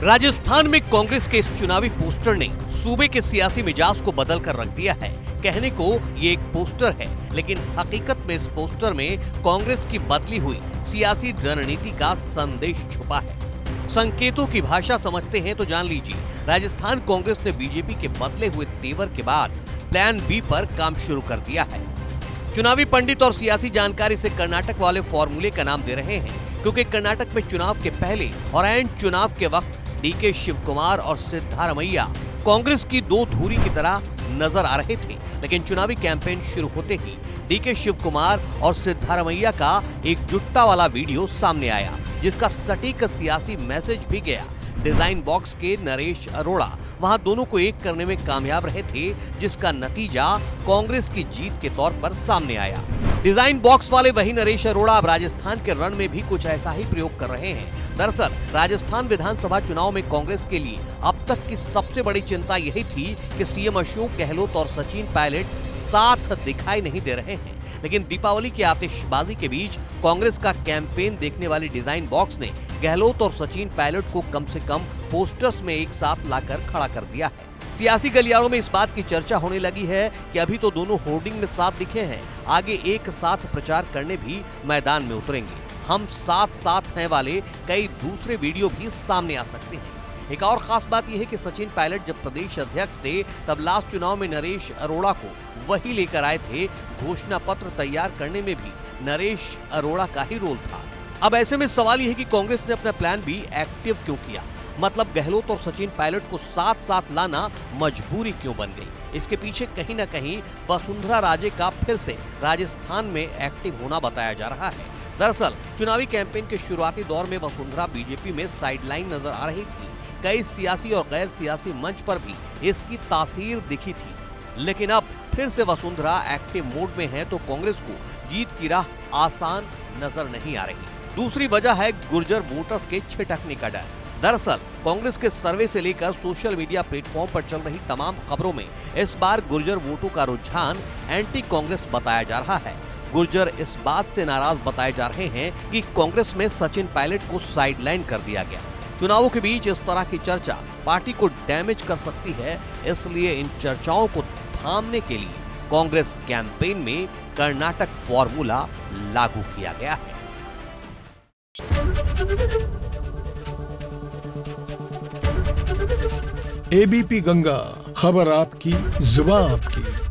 राजस्थान में कांग्रेस के इस चुनावी पोस्टर ने सूबे के सियासी मिजाज को बदल कर रख दिया है। कहने को ये एक पोस्टर है, लेकिन हकीकत में इस पोस्टर में कांग्रेस की बदली हुई सियासी रणनीति का संदेश छुपा है। संकेतों की भाषा समझते हैं तो जान लीजिए, राजस्थान कांग्रेस ने बीजेपी के बदले हुए तेवर के बाद प्लान बी पर काम शुरू कर दिया है। चुनावी पंडित और सियासी जानकारी से कर्नाटक वाले फॉर्मूले का नाम दे रहे हैं, क्योंकि कर्नाटक में चुनाव के पहले और एंड चुनाव के वक्त डीके शिवकुमार और सिद्धारमैया कांग्रेस की दो धुरी की तरह नजर आ रहे थे। लेकिन चुनावी कैंपेन शुरू होते ही डीके शिवकुमार और सिद्धारमैया का एकजुटता वाला वीडियो सामने आया, जिसका सटीक सियासी मैसेज भी गया। डिजाइन बॉक्स के नरेश अरोड़ा वहां दोनों को एक करने में कामयाब रहे थे, जिसका नतीजा कांग्रेस की जीत के तौर पर सामने आया। डिजाइन बॉक्स वाले वही नरेश अरोड़ा अब राजस्थान के रण में भी कुछ ऐसा ही प्रयोग कर रहे हैं। दरअसल राजस्थान विधानसभा चुनाव में कांग्रेस के लिए अब तक की सबसे बड़ी चिंता यही थी कि सीएम अशोक गहलोत और सचिन पायलट साथ दिखाई नहीं दे रहे हैं। लेकिन दीपावली की आतिशबाजी के बीच कांग्रेस का कैंपेन देखने वाली डिजाइन बॉक्स ने गहलोत और सचिन पायलट को कम से कम पोस्टर्स में एक साथ लाकर खड़ा कर दिया है। सियासी गलियारों में इस बात की चर्चा होने लगी है कि अभी तो दोनों होर्डिंग में साथ दिखे हैं, आगे एक साथ प्रचार करने भी मैदान में उतरेंगे। हम साथ साथ हैं वाले कई दूसरे वीडियो भी सामने आ सकते हैं। एक और खास बात यह है कि सचिन पायलट जब प्रदेश अध्यक्ष थे, तब लास्ट चुनाव में नरेश अरोड़ा को वही लेकर आए थे। घोषणा पत्र तैयार करने में भी नरेश अरोड़ा का ही रोल था। अब ऐसे में सवाल यह है कि कांग्रेस ने अपना प्लान भी एक्टिव क्यों किया? मतलब गहलोत और सचिन पायलट को साथ साथ लाना मजबूरी क्यों बन गई? इसके पीछे कहीं ना कहीं वसुंधरा राजे का फिर से राजस्थान में एक्टिव होना बताया जा रहा है। दरअसल चुनावी कैंपेन के शुरुआती दौर में वसुंधरा बीजेपी में साइडलाइन नजर आ रही थी। कई सियासी और गैर सियासी मंच पर भी इसकी तासीर दिखी थी, लेकिन अब फिर से वसुंधरा एक्टिव मोड में है, तो कांग्रेस को जीत की राह आसान नजर नहीं आ रही। दूसरी वजह है गुर्जर वोटर्स के छिटकने का डर। दरअसल कांग्रेस के सर्वे से लेकर सोशल मीडिया प्लेटफॉर्म पर चल रही तमाम खबरों में इस बार गुर्जर वोटों का रुझान एंटी कांग्रेस बताया जा रहा है। गुर्जर इस बात से नाराज बताए जा रहे हैं कि कांग्रेस में सचिन पायलट को साइडलाइन कर दिया गया। चुनावों के बीच इस तरह की चर्चा पार्टी को डैमेज कर सकती है, इसलिए इन चर्चाओं को थामने के लिए कांग्रेस कैंपेन में कर्नाटक फॉर्मूला लागू किया गया है। एबीपी गंगा, खबर आपकी, जुबान आपकी।